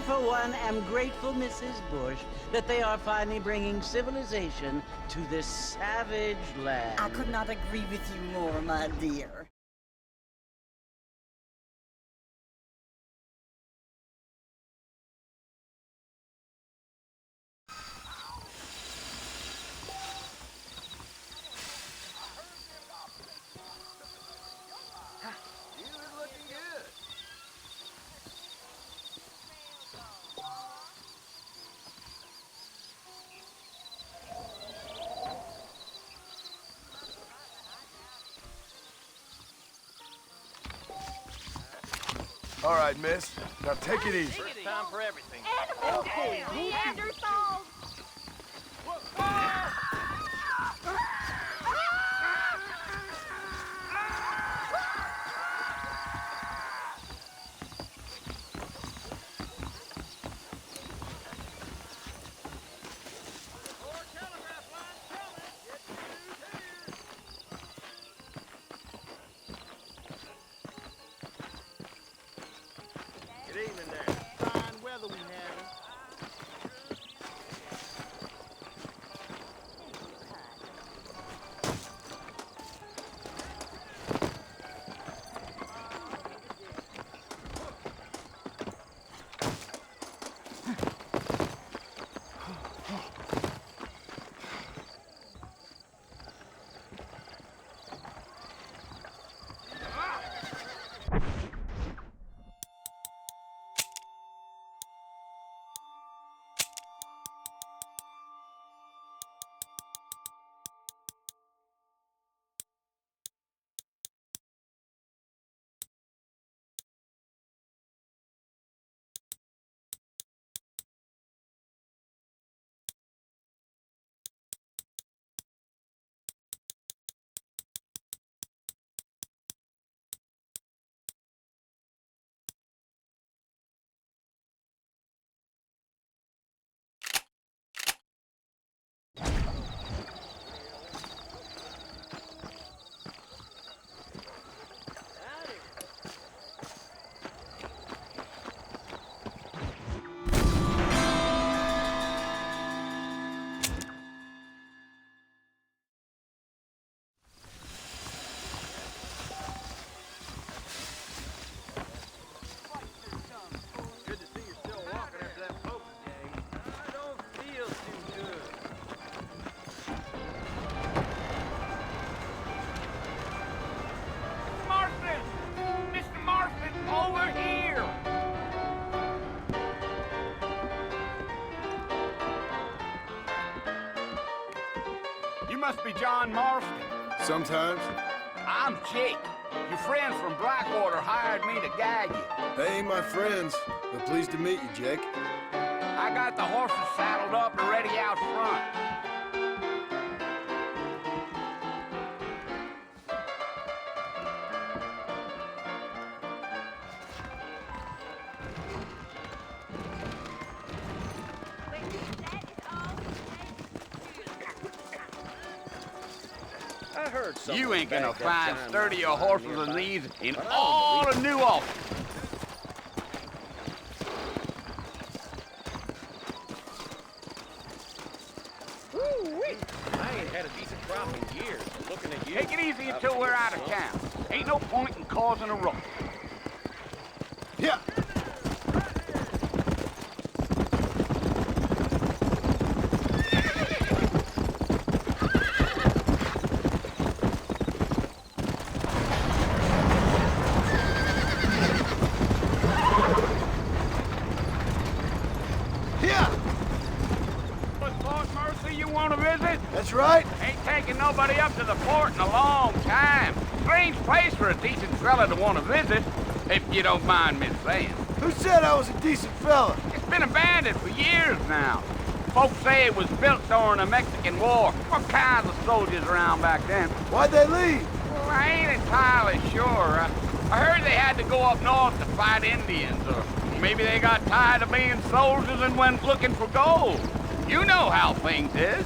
for one, am grateful, Mrs. Bush, that they are finally bringing civilization to this savage land. I could not agree with you more, my dear. All right, miss. Now take it easy. First time for everything. Animals eat Neanderthals! Good evening there. Fine weather we having. Good to see you're still walking after that poker game. I don't feel too good. Marston! Mr. Marston, over here! You must be John Marston. Sometimes. I'm Jake. Your friends from Blackwater hired me to guide you. They ain't my friends, but pleased to meet you, Jake. I got the horses saddled up and ready out front. I heard something. You ain't gonna back that find time sturdier last time horses nearby. than these in But I don't all believe of New Orleans. Woo-wee. I ain't had a decent crop in years. Looking at you. Take it easy I until feel we're out of some. town. Ain't no point in causing a ruckus. Yeah. Yeah. But Fort Mercy you want to visit? That's right. Ain't taking nobody up to the fort in a long time. Strange place for a decent fella to want to visit, if you don't mind me saying. Who said I was a decent fella? It's been abandoned for years now. Folks say it was built during the Mexican War. What kinds of soldiers around back then? Why'd they leave? Well, I ain't entirely sure. I heard they had to go up north to fight Indians, or maybe they got tired of being soldiers and went looking for gold. You know how things is.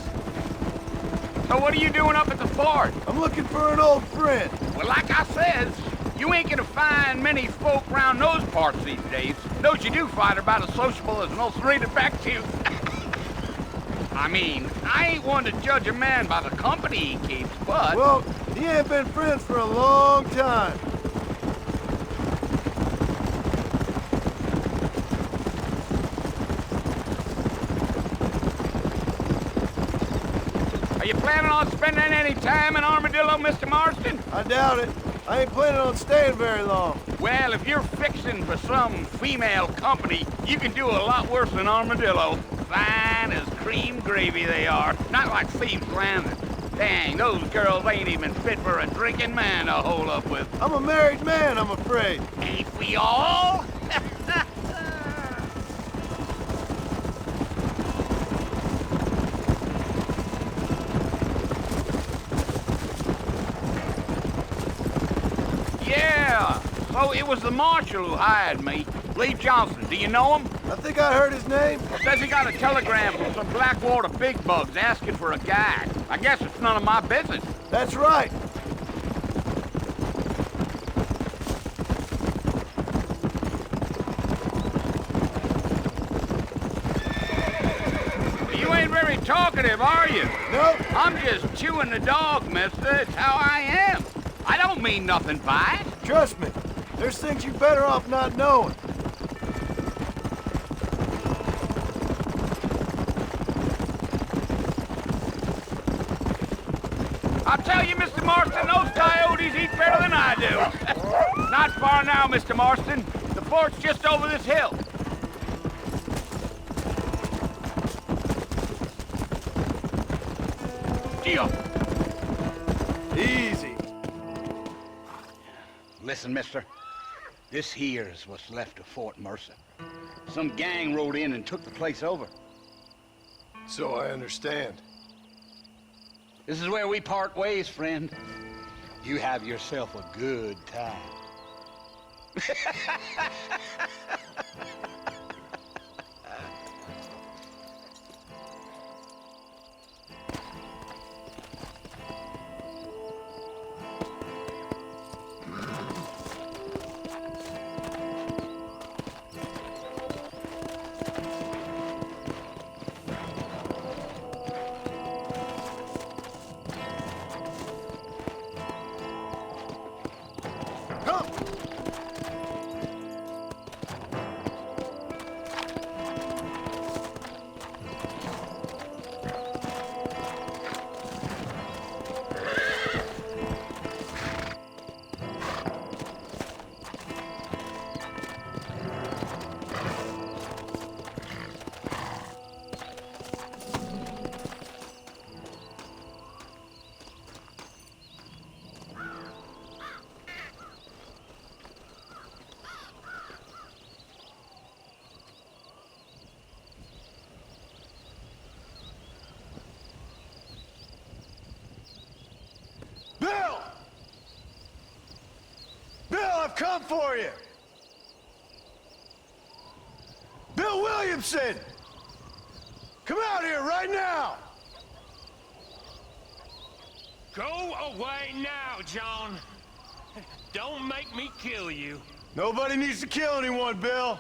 So what are you doing up at the fort? I'm looking for an old friend. Well, like I said, You ain't gonna find many folk round those parts these days. Those you do find are about as sociable as an ulcerated back tooth. I mean, I ain't one to judge a man by the company he keeps, but... Well, he ain't been friends for a long time. Are you planning on spending any time in Armadillo, Mr. Marston? I doubt it. I ain't planning on staying very long. Well, if you're fixing for some female company, you can do a lot worse than Armadillo. Fine as cream gravy they are, not like Thieves Landing. Dang, those girls ain't even fit for a drinking man to hole up with. I'm a married man, I'm afraid. Ain't we all? Yeah, so it was the marshal who hired me. Lee Johnson, do you know him? I think I heard his name. Says he got a telegram from some Blackwater big bugs asking for a guide. I guess it's none of my business. That's right. You ain't very talkative, are you? Nope. I'm just chewing the dog, mister. It's how I am. I don't mean nothing by it. Trust me. There's things you're better off not knowing. I'll tell you, Mr. Marston, those coyotes eat better than I do. Not far now, Mr. Marston. The fort's just over this hill. Gio. Easy. Listen, mister. This here's what's left of Fort Mercer. Some gang rode in and took the place over. So I understand. This is where we part ways, friend. You have yourself a good time. Bill! Bill, I've come for you! Bill Williamson! Come out here right now! Go away now, John. Don't make me kill you. Nobody needs to kill anyone, Bill.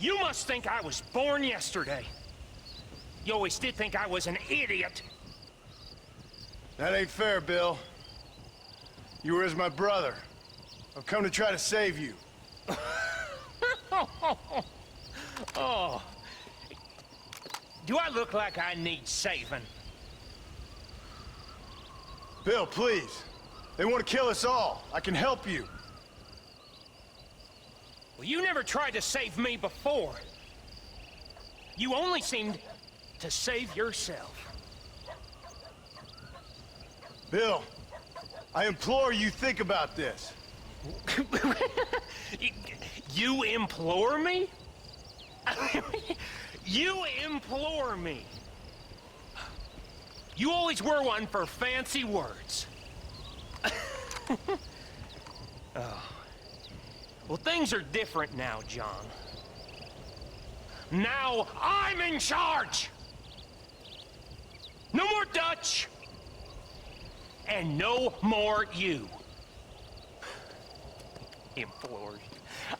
You must think I was born yesterday. You always did think I was an idiot. That ain't fair, Bill. You were as my brother. I've come to try to save you. Oh. Do I look like I need saving? Bill, please. They want to kill us all. I can help you. Well, you never tried to save me before. You only seemed to save yourself. Bill, I implore you think about this. You implore me? You implore me. You always were one for fancy words. Oh. Well, things are different now, John. Now I'm in charge! No more Dutch! and no more you. Implores.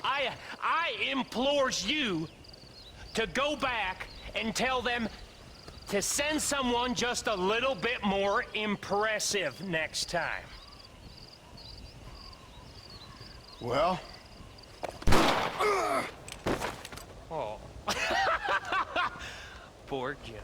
I implores you to go back and tell them to send someone just a little bit more impressive next time. Well? Oh. Poor John.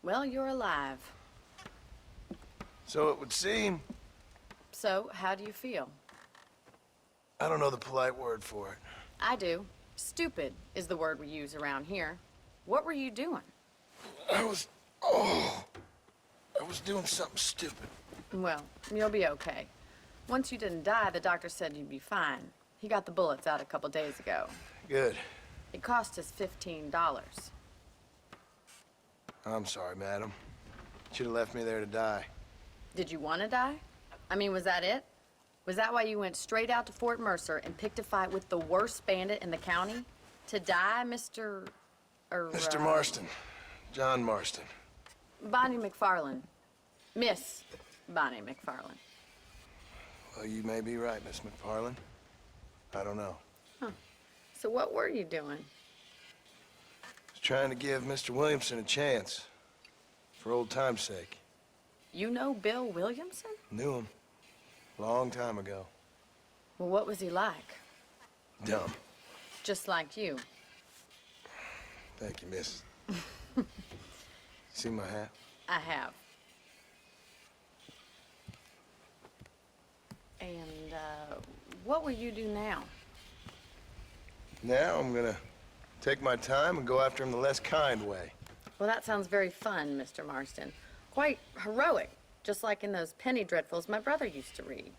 Well, you're alive. So it would seem. So, how do you feel? I don't know the polite word for it. I do. Stupid is the word we use around here. What were you doing? I was doing something stupid. Well, you'll be okay. Once you didn't die, the doctor said you'd be fine. He got the bullets out a couple days ago. Good. It cost us $15. I'm sorry, madam. Should have left me there to die. Did you want to die? I mean, was that it? Was that why you went straight out to Fort Mercer and picked a fight with the worst bandit in the county? To die, Mr. Mr. Marston. John Marston. Bonnie McFarland. Miss Bonnie McFarland. Well, you may be right, Miss McFarland. I don't know. Huh. So what were you doing? I was trying to give Mr. Williamson a chance. For old time's sake. You know Bill Williamson? Knew him. Long time ago. Well, what was he like? Dumb. Just like you. Thank you, miss. See my hat? I have. And, what will you do now? Now I'm gonna take my time and go after him the less kind way. Well, that sounds very fun, Mr. Marston. Quite heroic, just like in those penny dreadfuls my brother used to read.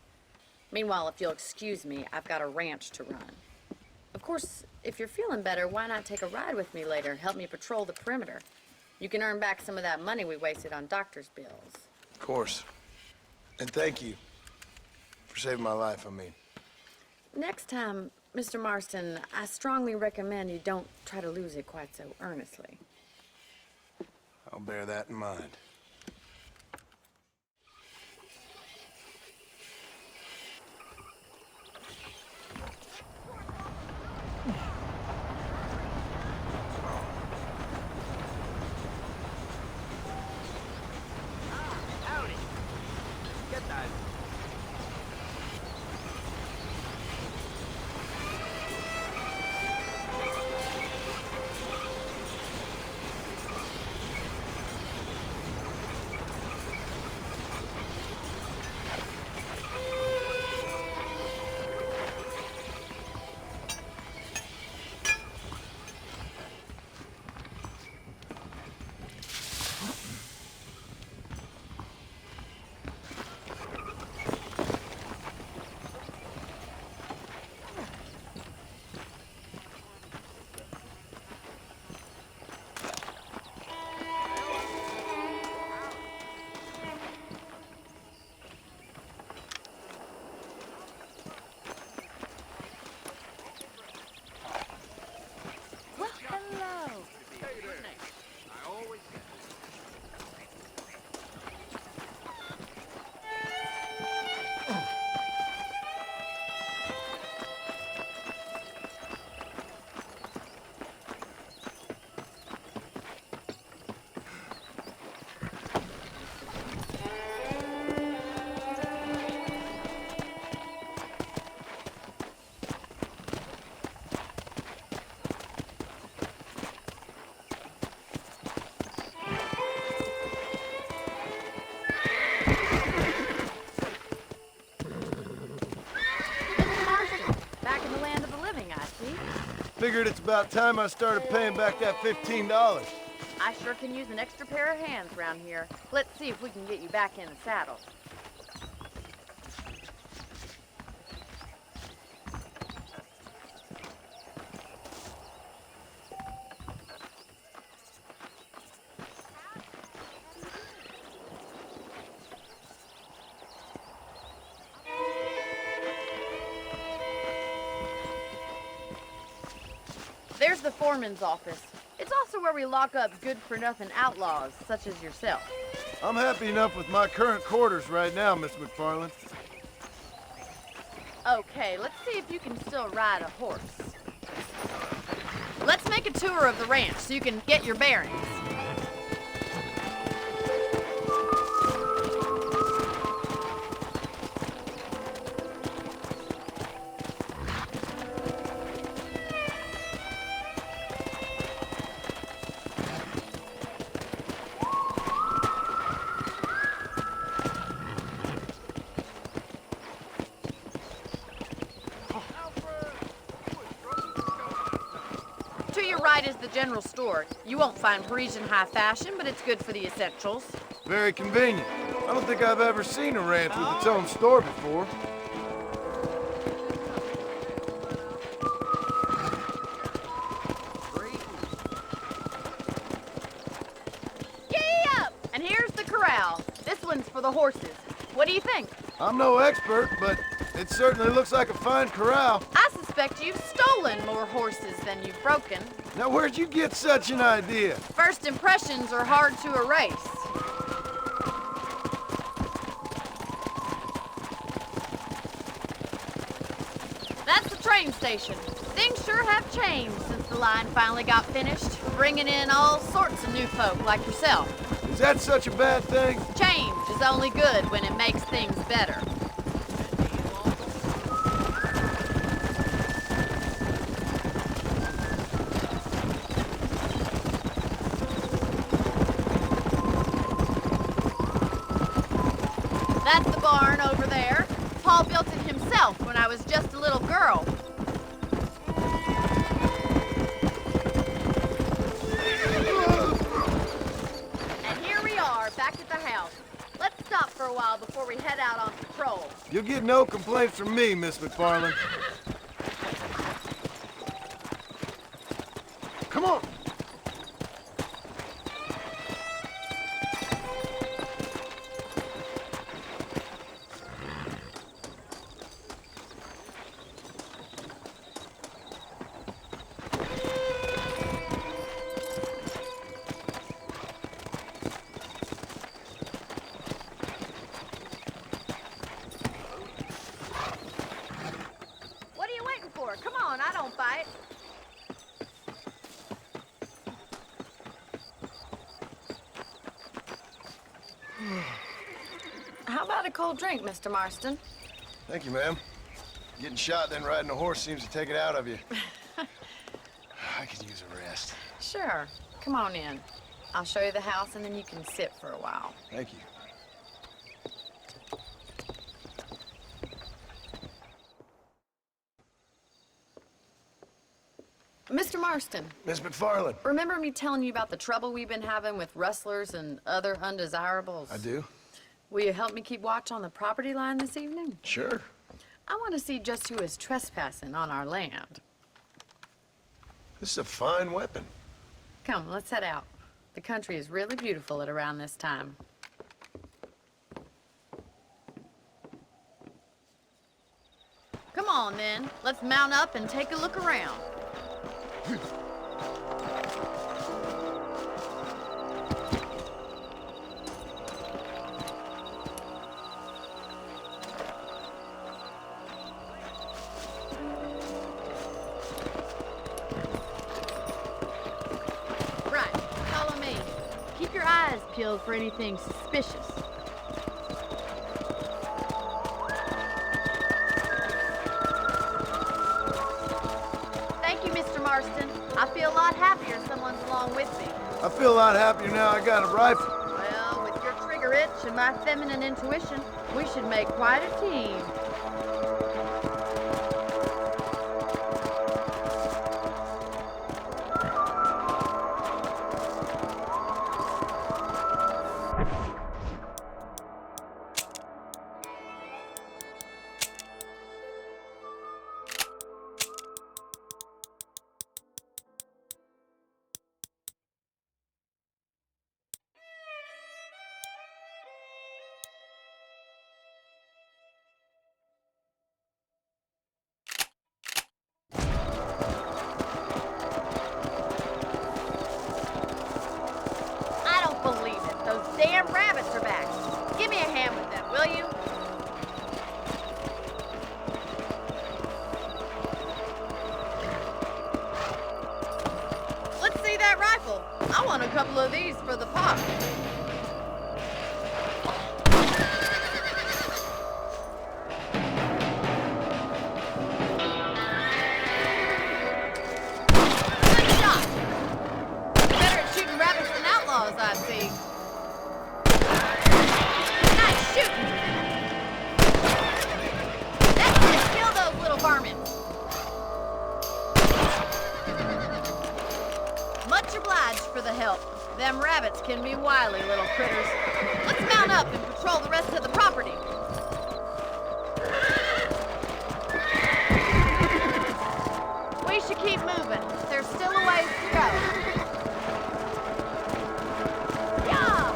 Meanwhile, if you'll excuse me, I've got a ranch to run. Of course, if you're feeling better, why not take a ride with me later? Help me patrol the perimeter. You can earn back some of that money we wasted on doctor's bills. Of course. And thank you for saving my life, I mean. Next time, Mr. Marston, I strongly recommend you don't try to lose it quite so earnestly. I'll bear that in mind. Howdy. Get that. Figured it's about time I started paying back that $15. I sure can use an extra pair of hands around here. Let's see if we can get you back in the saddle. There's the foreman's office. It's also where we lock up good-for-nothing outlaws, such as yourself. I'm happy enough with my current quarters right now, Miss McFarland. Okay, let's see if you can still ride a horse. Let's make a tour of the ranch so you can get your bearings. To your right is the general store. You won't find Parisian high fashion, but it's good for the essentials. Very convenient. I don't think I've ever seen a ranch with its own store before. Giddy up! And here's the corral. This one's for the horses. What do you think? I'm no expert, but it certainly looks like a fine corral. I suspect you've stolen more horses than you've broken. Now, where'd you get such an idea? First impressions are hard to erase. That's the train station. Things sure have changed since the line finally got finished, bringing in all sorts of new folk like yourself. Is that such a bad thing? Change is only good when it makes things better. That's the barn over there. Paul built it himself when I was just a little girl. And here we are, back at the house. Let's stop for a while before we head out on patrol. You'll get no complaints from me, Miss McFarland. Come on. What are you waiting for? Come on, I don't fight. How about a cold drink, Mr. Marston? Thank you, ma'am. Getting shot, then riding a horse seems to take it out of you. I could use a rest. Sure. Come on in. I'll show you the house, and then you can sit for a while. Thank you. Mr. Marston, Miss McFarland. remember me telling you about the trouble we've been having with rustlers and other undesirables? I do? Will you help me keep watch on the property line this evening? Sure. I want to see just who is trespassing on our land. This is a fine weapon. Come, let's head out. The country is really beautiful at around this time. Come on, then. Let's mount up and take a look around. Right, follow me. Keep your eyes peeled for anything suspicious. Thank you, Mr. Marston. I feel a lot happier someone's along with me. I feel a lot happier now I got a rifle. Well, with your trigger itch and my feminine intuition, we should make quite a team. them rabbits can be wily little critters. Let's mount up and patrol the rest of the property. We should keep moving. There's still a ways to go. Yeah!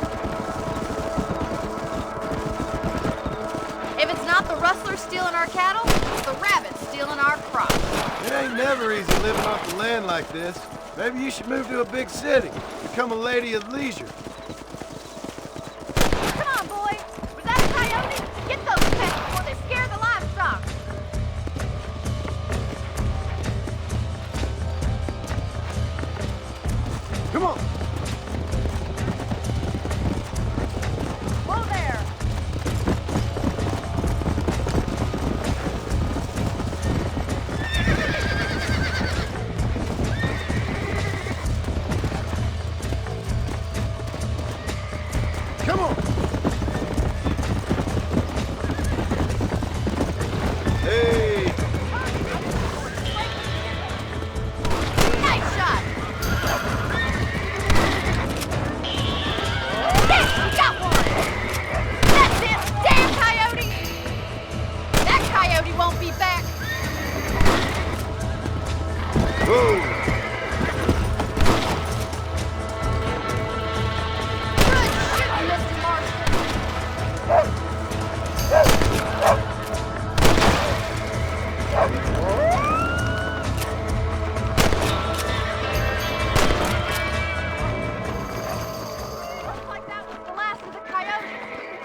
If it's not the rustlers stealing our cattle, it's the rabbits stealing our crops. It ain't never easy living off the land like this. Maybe you should move to a big city. Become a lady of leisure. Come on, boy. Was that a coyote? Get those pets before they scare the livestock. Come on. Whoa there. Come on. Hey. Nice shot. Yes, you got one. That's it. Damn coyote. That coyote won't be back. Whoa. Good shooting, Mr. Marston. Looks like that was the last of the coyotes.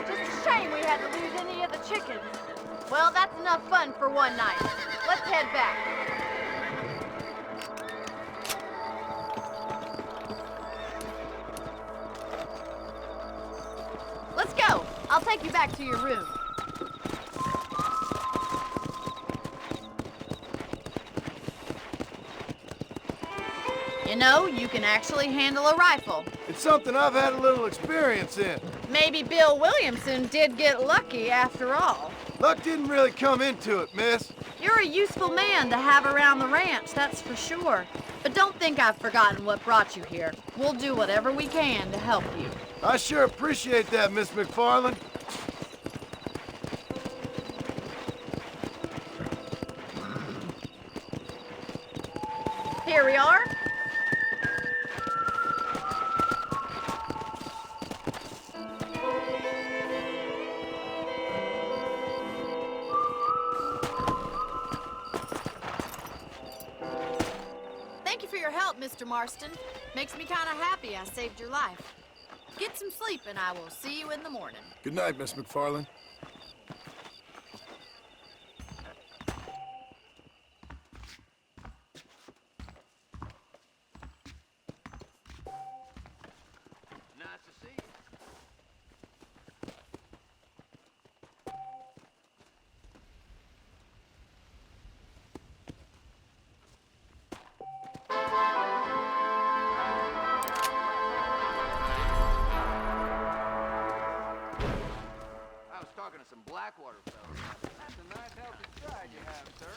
Just a shame we had to lose any of the chickens. Well, that's enough fun for one night. Let's head back. Let's go. I'll take you back to your room. You know, you can actually handle a rifle. It's something I've had a little experience in. Maybe Bill Williamson did get lucky after all. Luck didn't really come into it, miss. You're a useful man to have around the ranch, that's for sure. But don't think I've forgotten what brought you here. We'll do whatever we can to help you. I sure appreciate that, Miss McFarland. Here we are. Thank you for your help, Mr. Marston. Makes me kind of happy I saved your life. Get some sleep and I will see you in the morning. Good night, Miss McFarland. Nice to see you. I was talking to some Blackwater fellas. That's a nice healthy stride you have, sir.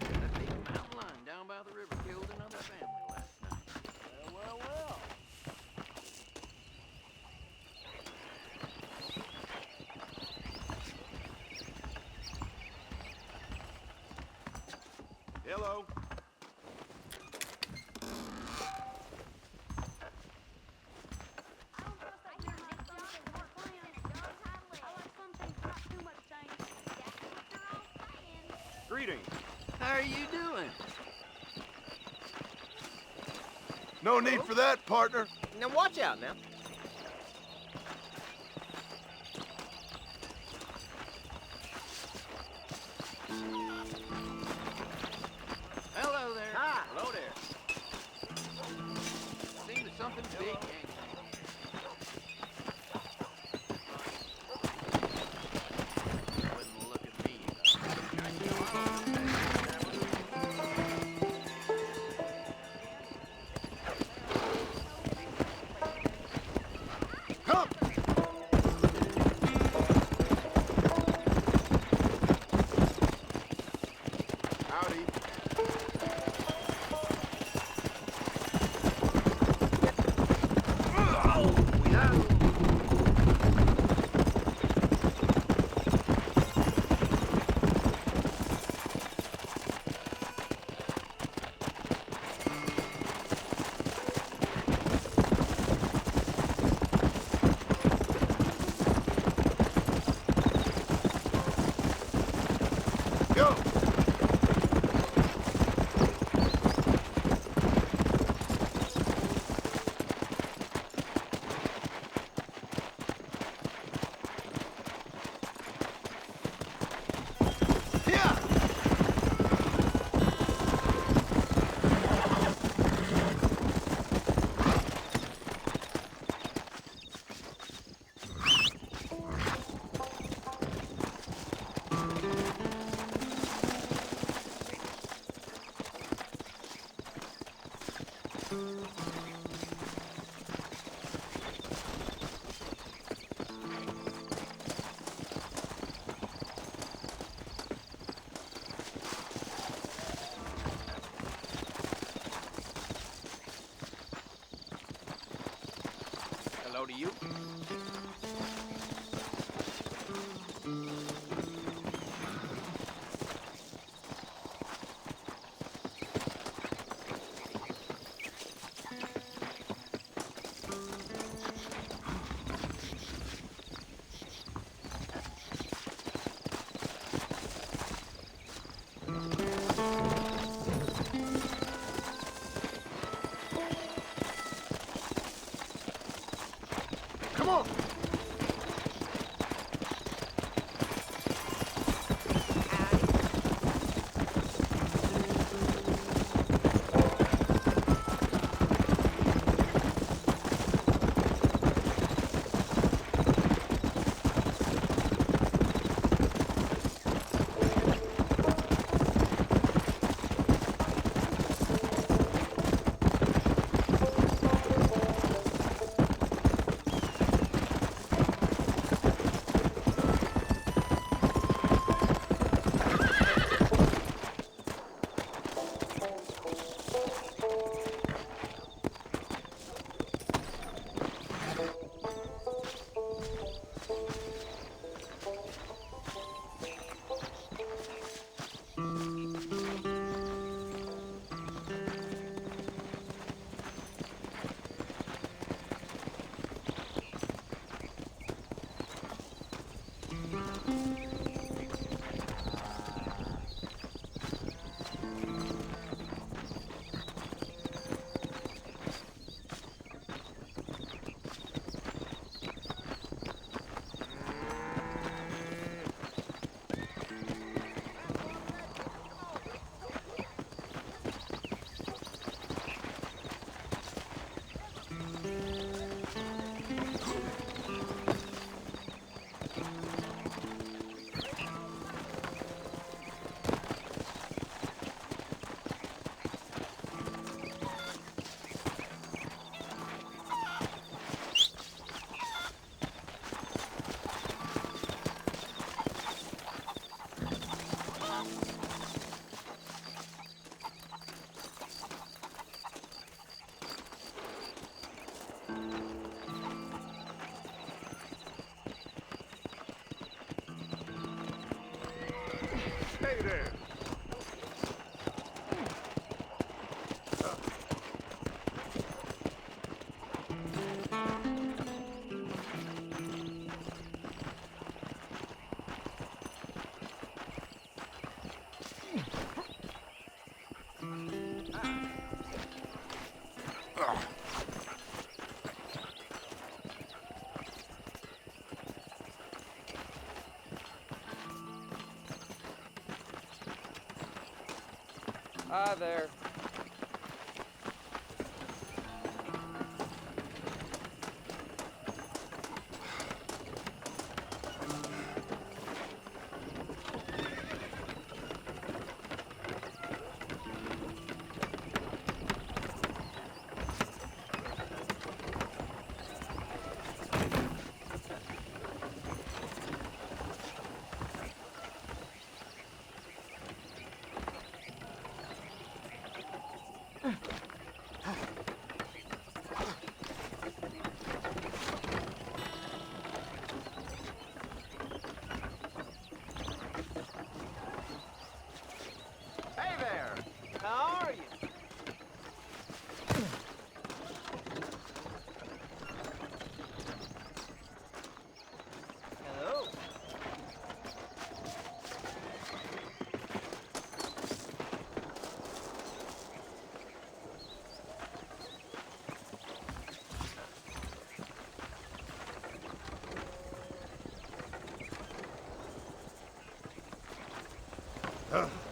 That big mountain lion down by the river killed another family last night. Well, well, well. Hello. Greetings. How are you doing? No need for that, partner. Now watch out now. Hello there. Hi. Hello there. Seems something big hanging. Wouldn't look at me, though. Hey there. Hi there. Hey there! How are you? Hello. Huh?